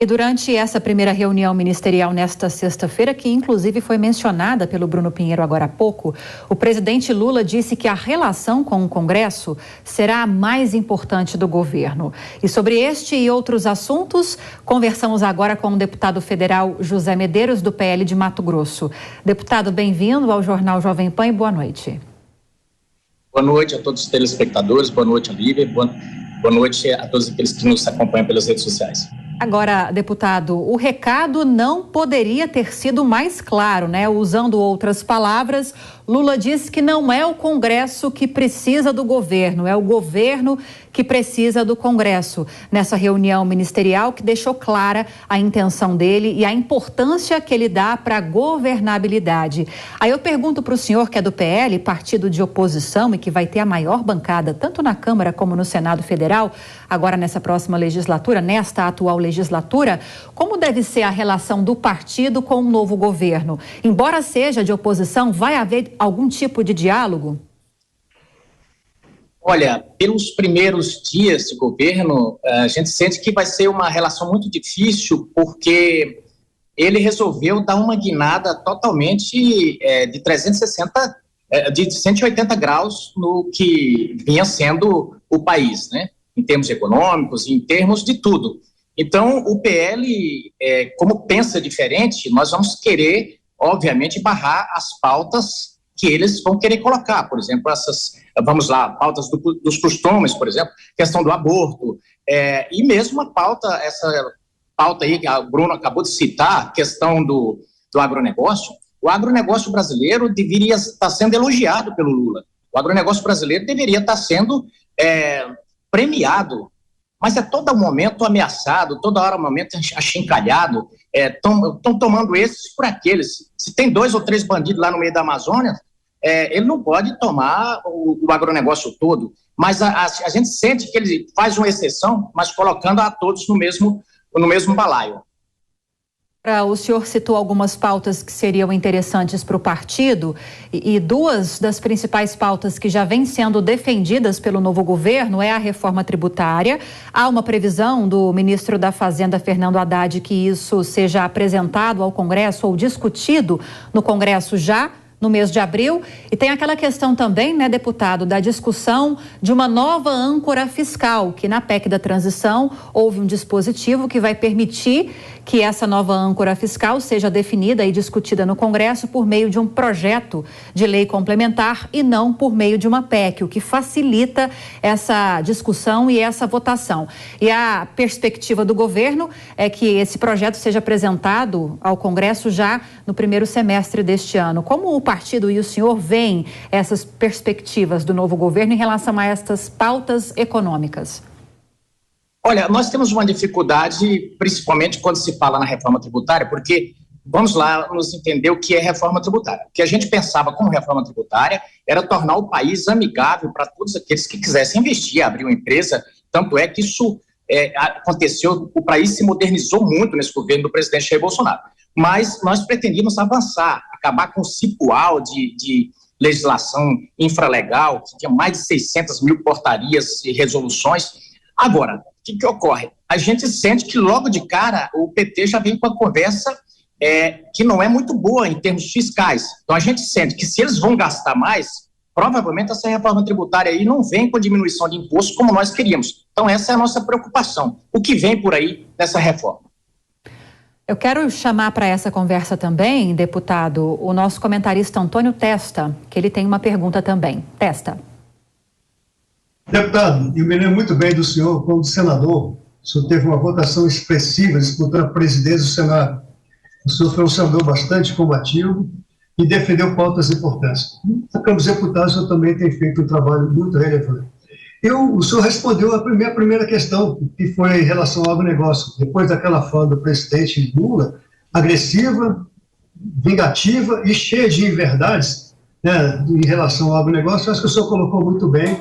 E durante essa primeira reunião ministerial nesta sexta-feira, que inclusive foi mencionada pelo Bruno Pinheiro agora há pouco, o presidente Lula disse que a relação com o Congresso será a mais importante do governo. E sobre este e outros assuntos, conversamos agora com o deputado federal José Medeiros, do PL de Mato Grosso. Deputado, bem-vindo ao Jornal Jovem Pan e boa noite. Boa noite a todos os telespectadores, boa noite a Lívia, boa noite a todos aqueles que nos acompanham pelas redes sociais. Agora, deputado, o recado não poderia ter sido mais claro, né? Usando outras palavras, Lula disse que não é o Congresso que precisa do governo, é o governo que precisa do Congresso. Nessa reunião ministerial que deixou clara a intenção dele e a importância que ele dá para a governabilidade. Aí eu pergunto para o senhor, que é do PL, partido de oposição e que vai ter a maior bancada, tanto na Câmara como no Senado Federal, agora nessa próxima legislatura, nesta atual legislatura, como deve ser a relação do partido com o novo governo? Embora seja de oposição, vai haver algum tipo de diálogo? Olha, pelos primeiros dias de governo, a gente sente que vai ser uma relação muito difícil, porque ele resolveu dar uma guinada totalmente de 360, de 180 graus no que vinha sendo o país, né? Em termos econômicos, em termos de tudo. Então, o PL, como pensa diferente, nós vamos querer, obviamente, barrar as pautas que eles vão querer colocar, por exemplo, pautas dos costumes, por exemplo, questão do aborto, e mesmo essa pauta aí que a Bruno acabou de citar, questão do agronegócio. O agronegócio brasileiro deveria estar sendo elogiado pelo Lula. O agronegócio brasileiro deveria estar sendo premiado, mas todo momento ameaçado, toda hora momento achincalhado, estão tomando esses por aqueles. Se tem 2 ou 3 bandidos lá no meio da Amazônia, ele não pode tomar o agronegócio todo, mas a gente sente que ele faz uma exceção, mas colocando a todos no mesmo balaio. O senhor citou algumas pautas que seriam interessantes para o partido e 2 das principais pautas que já vêm sendo defendidas pelo novo governo é a reforma tributária. Há uma previsão do ministro da Fazenda, Fernando Haddad, que isso seja apresentado ao Congresso ou discutido no Congresso já no mês de abril. E tem aquela questão também, né, deputado, da discussão de uma nova âncora fiscal, que na PEC da transição houve um dispositivo que vai permitir que essa nova âncora fiscal seja definida e discutida no Congresso por meio de um projeto de lei complementar e não por meio de uma PEC, o que facilita essa discussão e essa votação. E a perspectiva do governo é que esse projeto seja apresentado ao Congresso já no primeiro semestre deste ano. Como o partido e o senhor veem essas perspectivas do novo governo em relação a estas pautas econômicas? Olha, nós temos uma dificuldade, principalmente quando se fala na reforma tributária, porque, vamos lá, nos entender o que é reforma tributária. O que a gente pensava como reforma tributária era tornar o país amigável para todos aqueles que quisessem investir, abrir uma empresa. Tanto é que isso aconteceu, o país se modernizou muito nesse governo do presidente Jair Bolsonaro. Mas nós pretendíamos avançar, acabar com o cipual de legislação infralegal, que tinha mais de 600 mil portarias e resoluções. Agora, o que ocorre? A gente sente que logo de cara o PT já vem com a conversa que não é muito boa em termos fiscais. Então a gente sente que se eles vão gastar mais, provavelmente essa reforma tributária aí não vem com diminuição de imposto como nós queríamos. Então essa é a nossa preocupação. O que vem por aí nessa reforma? Eu quero chamar para essa conversa também, deputado, o nosso comentarista Antônio Testa, que ele tem uma pergunta também. Testa. Deputado, eu me lembro muito bem do senhor, quando senador, o senhor teve uma votação expressiva disputando a presidência do Senado. O senhor foi um senador bastante combativo e defendeu pautas importantes. Na Câmara dos Deputados, o senhor também tem feito um trabalho muito relevante. O senhor respondeu a minha primeira questão, que foi em relação ao agronegócio. Depois daquela fala do presidente Lula, agressiva, vingativa e cheia de inverdades, né, em relação ao agronegócio, eu acho que o senhor colocou muito bem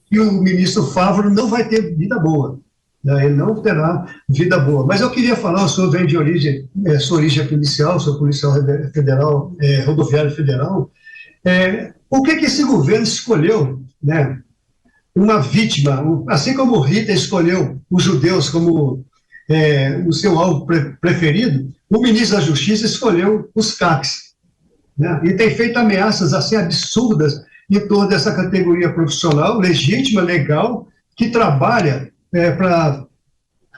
que o ministro Favaro não vai ter vida boa, né? Ele não terá vida boa. Mas eu queria falar, o senhor vem de origem, sua origem é policial, sou policial federal, rodoviário federal, por que esse governo escolheu, né, uma vítima, assim como Rita escolheu os judeus como o seu alvo preferido, o ministro da Justiça escolheu os CACs, né? E tem feito ameaças assim absurdas em toda essa categoria profissional, legítima, legal, que trabalha para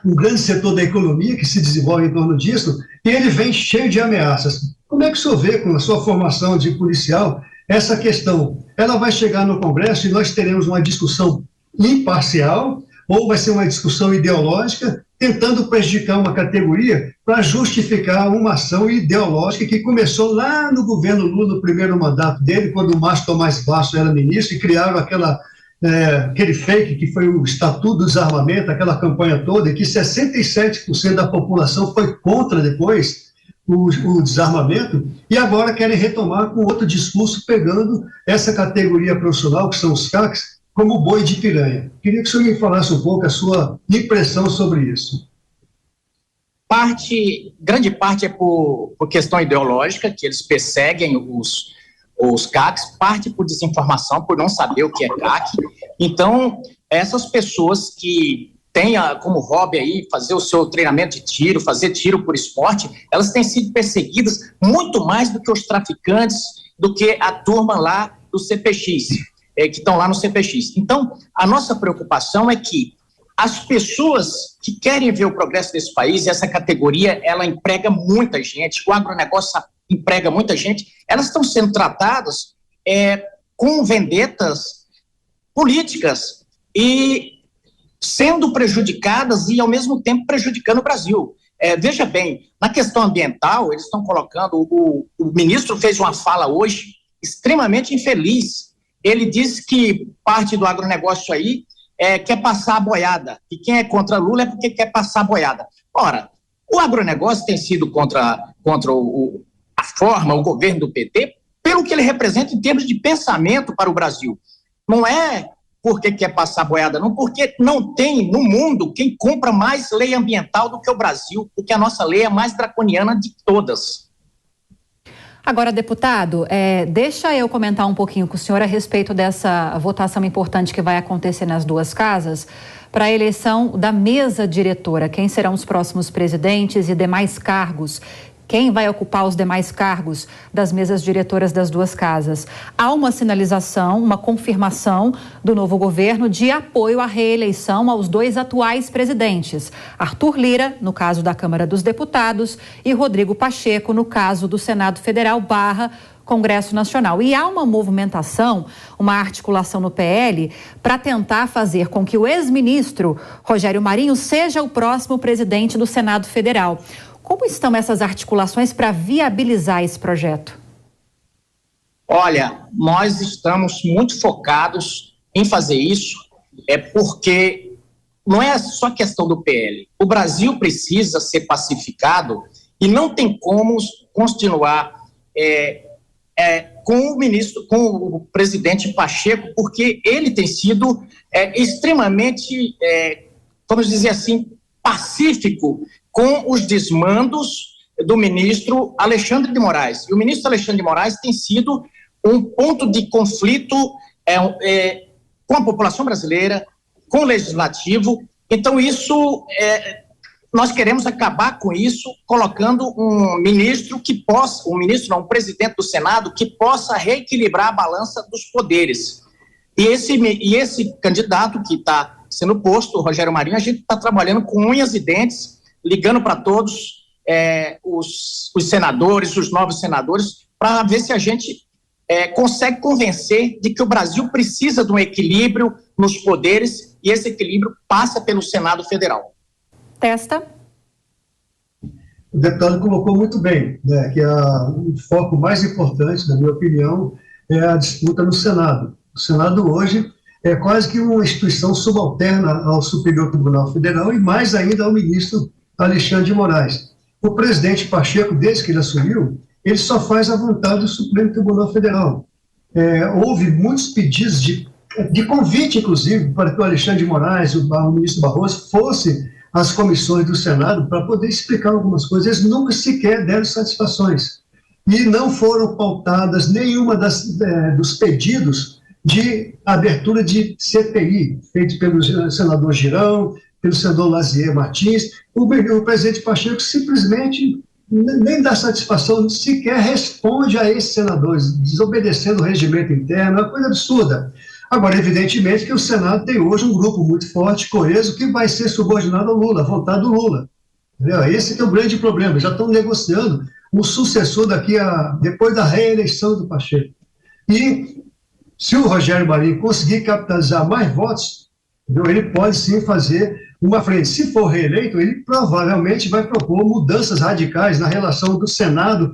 um grande setor da economia que se desenvolve em torno disso, e ele vem cheio de ameaças. Como é que o senhor vê, com a sua formação de policial, essa questão? Ela vai chegar no Congresso e nós teremos uma discussão imparcial, ou vai ser uma discussão ideológica, tentando prejudicar uma categoria para justificar uma ação ideológica que começou lá no governo Lula, no primeiro mandato dele, quando o Márcio Tomás Basso era ministro, e criaram aquele fake que foi o Estatuto do Desarmamento, aquela campanha toda, e que 67% da população foi contra depois o desarmamento, e agora querem retomar com outro discurso, pegando essa categoria profissional, que são os CACs, como boi de piranha. Queria que o senhor me falasse um pouco a sua impressão sobre isso. Grande parte é por questão ideológica, que eles perseguem os CACs, parte por desinformação, por não saber o que é CAC. Então, essas pessoas que têm como hobby aí fazer o seu treinamento de tiro, fazer tiro por esporte, elas têm sido perseguidas muito mais do que os traficantes, do que a turma lá do CPX, que estão lá no CPX. Então, a nossa preocupação é que as pessoas que querem ver o progresso desse país, essa categoria, ela emprega muita gente, o agronegócio emprega muita gente, elas estão sendo tratadas com vendetas políticas e sendo prejudicadas e, ao mesmo tempo, prejudicando o Brasil. Veja bem, na questão ambiental, eles estão colocando, o ministro fez uma fala hoje extremamente infeliz. Ele disse que parte do agronegócio aí quer passar a boiada, e quem é contra Lula é porque quer passar a boiada. Ora, o agronegócio tem sido contra a forma, o governo do PT, pelo que ele representa em termos de pensamento para o Brasil. Não é porque quer passar a boiada, não, porque não tem no mundo quem cumpra mais lei ambiental do que o Brasil, porque a nossa lei é a mais draconiana de todas. Agora, deputado, deixa eu comentar um pouquinho com o senhor a respeito dessa votação importante que vai acontecer nas duas casas para a eleição da mesa diretora. Quem serão os próximos presidentes e demais cargos? Quem vai ocupar os demais cargos das mesas diretoras das duas casas? Há uma sinalização, uma confirmação do novo governo de apoio à reeleição aos dois atuais presidentes, Arthur Lira, no caso da Câmara dos Deputados, e Rodrigo Pacheco, no caso do Senado Federal / Congresso Nacional. E há uma movimentação, uma articulação no PL para tentar fazer com que o ex-ministro Rogério Marinho seja o próximo presidente do Senado Federal. Como estão essas articulações para viabilizar esse projeto? Olha, nós estamos muito focados em fazer isso, porque não é só questão do PL. O Brasil precisa ser pacificado e não tem como continuar com o presidente Pacheco, porque ele tem sido extremamente, vamos dizer assim, pacífico com os desmandos do ministro Alexandre de Moraes. E o ministro Alexandre de Moraes tem sido um ponto de conflito com a população brasileira, com o legislativo. Então, nós queremos acabar com isso, colocando um ministro um presidente do Senado que possa reequilibrar a balança dos poderes. E esse candidato que está sendo posto, o Rogério Marinho, a gente está trabalhando com unhas e dentes, ligando para todos os senadores, os novos senadores, para ver se a gente consegue convencer de que o Brasil precisa de um equilíbrio nos poderes e esse equilíbrio passa pelo Senado Federal. Testa. O deputado colocou muito bem, né, que o foco mais importante, na minha opinião, é a disputa no Senado. O Senado hoje é quase que uma instituição subalterna ao Superior Tribunal Federal e mais ainda ao ministro Alexandre de Moraes. O presidente Pacheco, desde que ele assumiu, ele só faz a vontade do Supremo Tribunal Federal. Houve muitos pedidos de convite, inclusive, para que o Alexandre de Moraes, o ministro Barroso, fosse às comissões do Senado para poder explicar algumas coisas. Eles nunca sequer deram satisfações. E não foram pautadas nenhuma dos pedidos de abertura de CPI, feito pelo senador Girão, pelo senador Lazier Martins. O presidente Pacheco simplesmente nem dá satisfação, sequer responde a esses senadores, desobedecendo o regimento interno, é uma coisa absurda. Agora, evidentemente que o Senado tem hoje um grupo muito forte, coeso, que vai ser subordinado ao Lula, à vontade do Lula. Entendeu? Esse que é o grande problema, já estão negociando um sucessor depois da reeleição do Pacheco. E se o Rogério Marinho conseguir capitalizar mais votos, entendeu? Ele pode sim fazer uma frente. Se for reeleito, ele provavelmente vai propor mudanças radicais na relação do Senado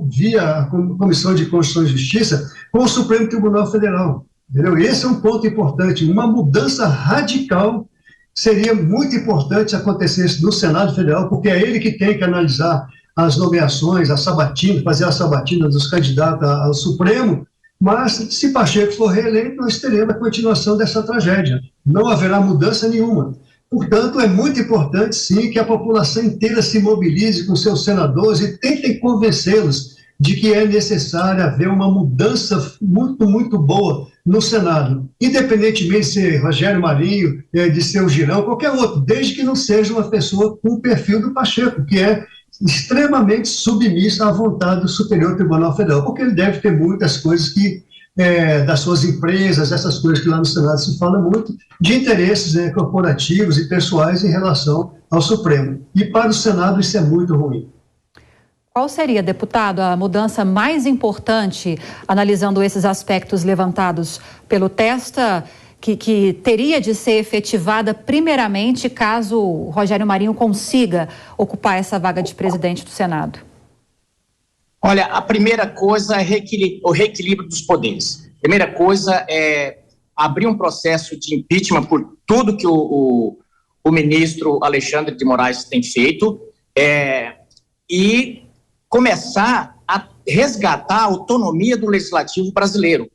via a Comissão de Constituição e Justiça com o Supremo Tribunal Federal. Entendeu? Esse é um ponto importante. Uma mudança radical seria muito importante se acontecesse no Senado Federal, porque é ele que tem que analisar as nomeações, fazer a sabatina dos candidatos ao Supremo. Mas, se Pacheco for reeleito, nós teremos a continuação dessa tragédia. Não haverá mudança nenhuma. Portanto, é muito importante, sim, que a população inteira se mobilize com seus senadores e tentem convencê-los de que é necessário haver uma mudança muito, muito boa no Senado. Independentemente de ser Rogério Marinho, de ser o Girão, qualquer outro, desde que não seja uma pessoa com o perfil do Pacheco, que é extremamente submissa à vontade do Superior Tribunal Federal, porque ele deve ter muitas coisas das suas empresas, essas coisas que lá no Senado se fala muito, de interesses corporativos e pessoais em relação ao Supremo. E para o Senado isso é muito ruim. Qual seria, deputado, a mudança mais importante, analisando esses aspectos levantados pelo Testa, que teria de ser efetivada primeiramente caso Rogério Marinho consiga ocupar essa vaga de presidente do Senado? Olha, a primeira coisa é o reequilíbrio dos poderes. A primeira coisa é abrir um processo de impeachment por tudo que o ministro Alexandre de Moraes tem feito e começar a resgatar a autonomia do legislativo brasileiro.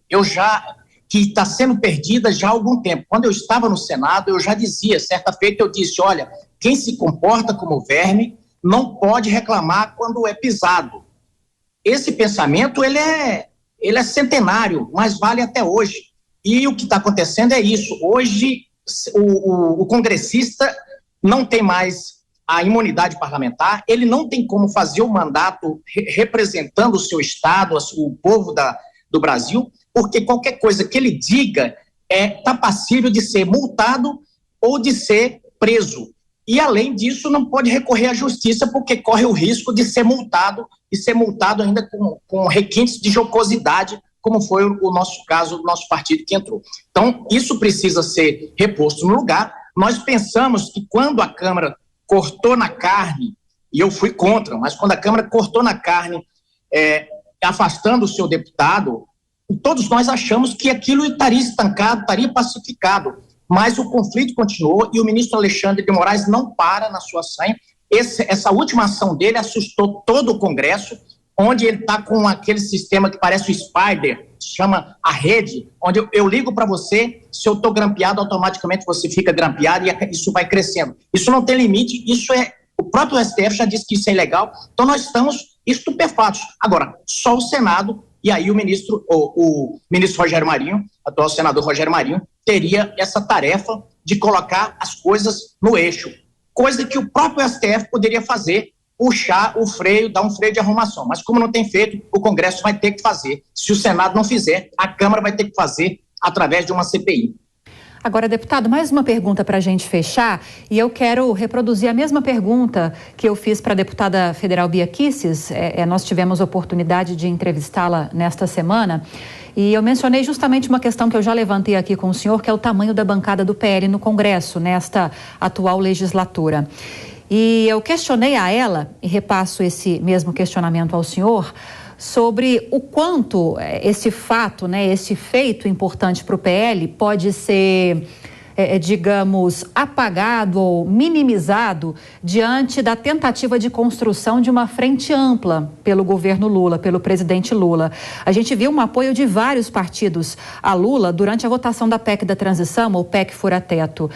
Que está sendo perdida já há algum tempo. Quando eu estava no Senado, eu já dizia, certa feita eu disse, olha, quem se comporta como verme não pode reclamar quando é pisado. Esse pensamento, ele é centenário, mas vale até hoje. E o que está acontecendo é isso. Hoje, o congressista não tem mais a imunidade parlamentar, ele não tem como fazer o mandato representando o seu estado, o povo do Brasil, porque qualquer coisa que ele diga está passível de ser multado ou de ser preso. E, além disso, não pode recorrer à justiça porque corre o risco de ser multado e ser multado ainda com requintes de jocosidade, como foi o nosso caso, do nosso partido que entrou. Então, isso precisa ser reposto no lugar. Nós pensamos que quando a Câmara cortou na carne, e eu fui contra, mas quando a Câmara cortou na carne, afastando o seu deputado, todos nós achamos que aquilo estaria estancado, estaria pacificado, mas o conflito continuou e o ministro Alexandre de Moraes não para na sua sanha. Essa última ação dele assustou todo o Congresso, onde ele está com aquele sistema que parece o Spider, chama a rede, onde eu ligo para você, se eu estou grampeado, automaticamente você fica grampeado e isso vai crescendo. Isso não tem limite, o próprio STF já disse que isso é ilegal, então nós estamos estupefatos. Agora, só o Senado, e aí o ministro Rogério Marinho, atual senador Rogério Marinho, teria essa tarefa de colocar as coisas no eixo, coisa que o próprio STF poderia fazer, puxar o freio, dar um freio de arrumação. Mas como não tem feito, o Congresso vai ter que fazer. Se o Senado não fizer, a Câmara vai ter que fazer através de uma CPI. Agora, deputado, mais uma pergunta para a gente fechar, e eu quero reproduzir a mesma pergunta que eu fiz para a deputada federal Bia Kicis. Nós tivemos oportunidade de entrevistá-la nesta semana, e eu mencionei justamente uma questão que eu já levantei aqui com o senhor, que é o tamanho da bancada do PL no Congresso, nesta atual legislatura. E eu questionei a ela, e repasso esse mesmo questionamento ao senhor, sobre o quanto esse fato, esse feito importante para o PL pode ser, digamos, apagado ou minimizado diante da tentativa de construção de uma frente ampla pelo governo Lula, pelo presidente Lula. A gente viu um apoio de vários partidos a Lula durante a votação da PEC da transição, ou PEC fura-teto.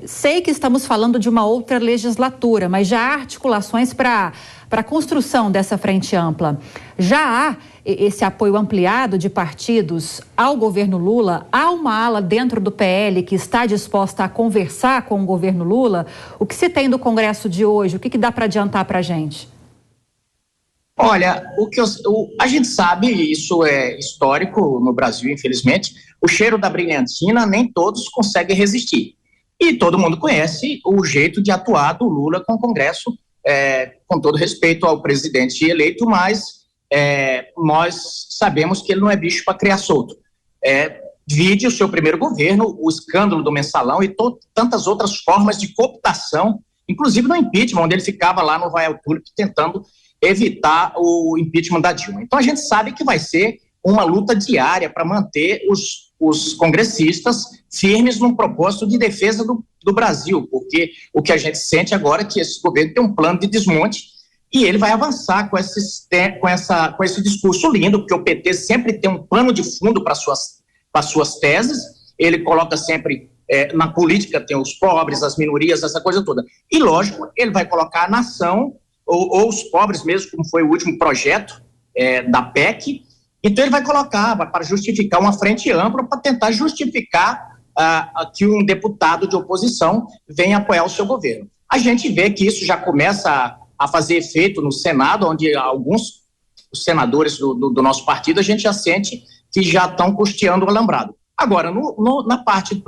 Sei que estamos falando de uma outra legislatura, mas já há articulações para para a construção dessa frente ampla. Já há esse apoio ampliado de partidos ao governo Lula? Há uma ala dentro do PL que está disposta a conversar com o governo Lula? O que se tem do Congresso de hoje? O que dá para adiantar para a gente? Olha, a gente sabe, isso é histórico no Brasil, infelizmente, o cheiro da brilhantina nem todos conseguem resistir. E todo mundo conhece o jeito de atuar do Lula com o Congresso, com todo respeito ao presidente eleito, mas nós sabemos que ele não é bicho para criar solto. Vide o seu primeiro governo, o escândalo do mensalão e tantas outras formas de cooptação, inclusive no impeachment, onde ele ficava lá no Royal Tulip tentando evitar o impeachment da Dilma. Então a gente sabe que vai ser uma luta diária para manter os congressistas firmes num propósito de defesa do Brasil, porque o que a gente sente agora é que esse governo tem um plano de desmonte e ele vai avançar com esse discurso lindo, porque o PT sempre tem um pano de fundo para suas teses, ele coloca sempre, na política tem os pobres, as minorias, essa coisa toda. E lógico, ele vai colocar a nação ou os pobres mesmo, como foi o último projeto da PEC. Então ele vai colocar para justificar uma frente ampla, para tentar justificar que um deputado de oposição venha apoiar o seu governo. A gente vê que isso já começa a fazer efeito no Senado, onde alguns senadores do nosso partido, a gente já sente que já estão custeando o alambrado. Agora, na parte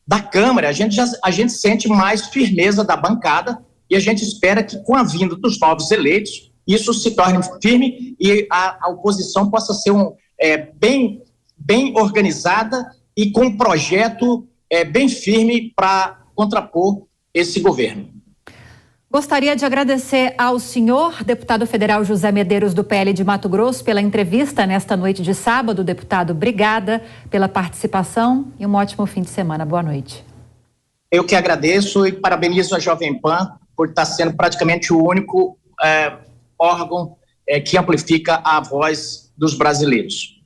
da Câmara, a gente sente mais firmeza da bancada, e a gente espera que, com a vinda dos novos eleitos, isso se torne firme e a oposição possa ser bem organizada e com um projeto bem firme para contrapor esse governo. Gostaria de agradecer ao senhor, deputado federal José Medeiros, do PL de Mato Grosso, pela entrevista nesta noite de sábado. Deputado, obrigada pela participação e um ótimo fim de semana. Boa noite. Eu que agradeço e parabenizo a Jovem Pan por estar sendo praticamente o único órgão que amplifica a voz dos brasileiros.